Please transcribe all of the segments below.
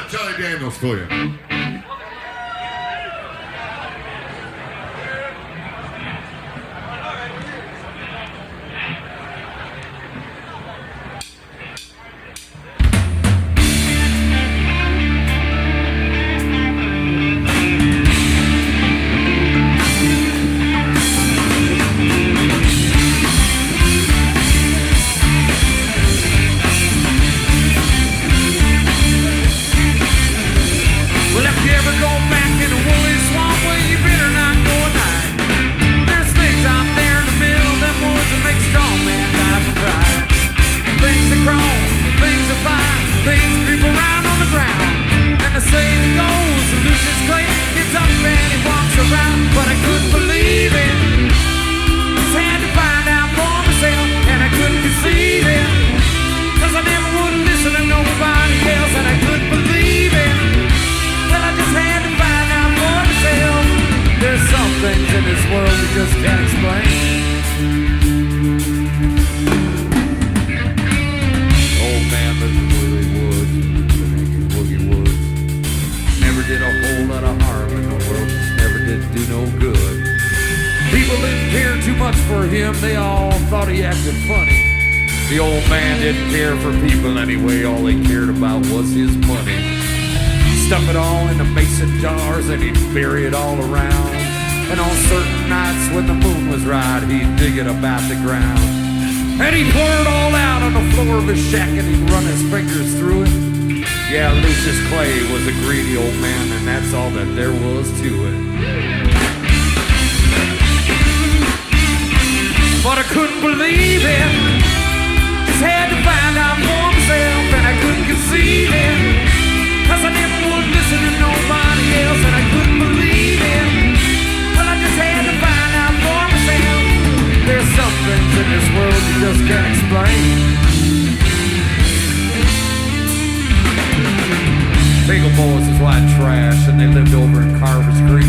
Charlie Daniels for you. Well, if you ever go back in the Wooley Swamp, well, you better not go at night. There's things out there in the middle of them woods that make strong men die for pride. Things that crawl, things that fly, things that creep around on the ground. And the saying goes, the Lucius Clay gets up and he walks around. But I couldn't believe it. Just had to find out for myself, and I couldn't conceive it. Cause I never would listen to nobody else, and I couldn't believe it. Well, I just had to find out for myself. There's some things in this world you just can't explain. Old man lived in Wooley Woods, Wooley Woods. Never did a whole lot of harm in the world, just never did do no good. People didn't care too much for him, they all thought he acted funny. The old man didn't care for people anyway, all he cared about was his money. Stuff it all into mason jars and he'd bury it all around. And on certain nights when the moon was right, he'd dig it about the ground. And he'd pour it all out on the floor of his shack and he'd run his fingers through it. Yeah, Lucius Clay was a greedy old man, and that's all that there was to it. But I couldn't believe it. Just had to find out for myself, and I couldn't conceive it. Cause I never would listen to nobody else, and I couldn't believe it. Well, I just had to find out for myself. There's some things in this world you just can't explain. Bagel boys was white trash, and they lived over in Carver's Creek.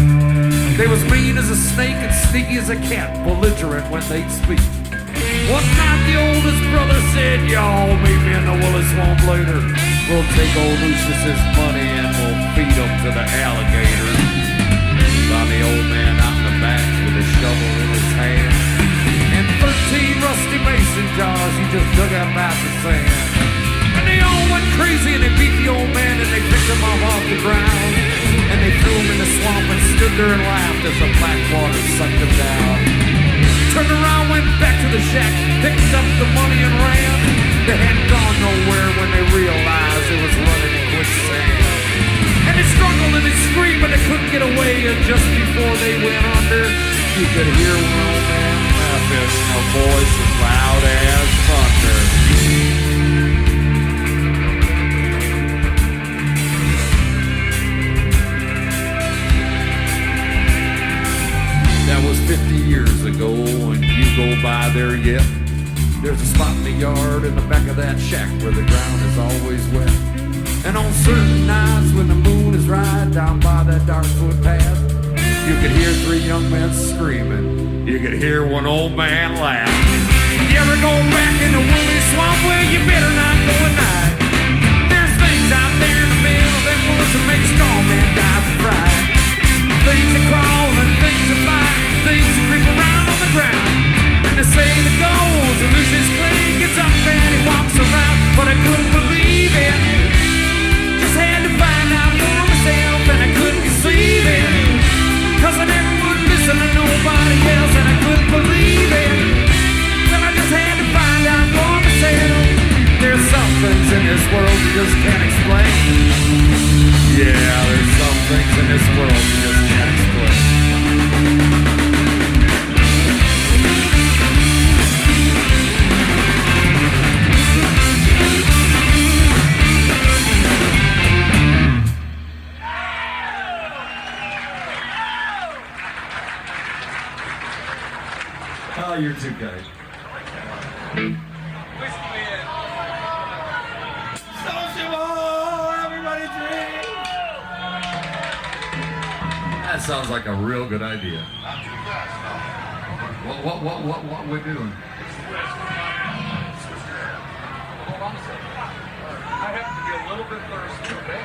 They was mean as a snake and sneaky as a cat, belligerent when they'd speak. One night the oldest brother said, y'all meet me in the Wooley Swamp later. We'll take old Lucius's money and we'll feed him to the alligators. Found the old man out in the back with a shovel in his hand. And 13 rusty mason jars he just dug up out the sand. And they all went crazy and they beat the old man and they picked him up off the ground. And they threw him in the swamp and stood there and laughed as the black water sucked him down. Turned around, went back to the shack, picked up the money and ran. They hadn't gone nowhere when they realized it was running in quicksand. And they struggled and they screamed, but they couldn't get away. And just before they went under, you could hear one old man laughing, a voice as loud as thunder. That was 50 years ago, and you go by there yet. There's a spot in the yard in the back of that shack where the ground is always wet. And on certain nights when the moon is right down by that dark footpath, you could hear 3 young men screaming. You could hear one old man laugh. You ever go back in the Wooley Swamp? Well, you better not go at night. There's things out there in the middle of them woods that make strong men die for pride. Things that crawl and things that fly, things that creep around on the ground. And they say that goes, and Lucius Clay gets up and he walks around. But I couldn't believe it. Just had to find out for myself, and I couldn't conceive it. Cause I never would listen to nobody else, and I couldn't believe it. Well, I just had to find out for myself. There's some things in this world you just can't explain. Yeah, there's some things in this world you just can't explain. Oh, you're too kind. Sociables, everybody drink. That sounds like a real good idea. What we're doing? Hold on a second. I have to be a little bit thirsty, okay?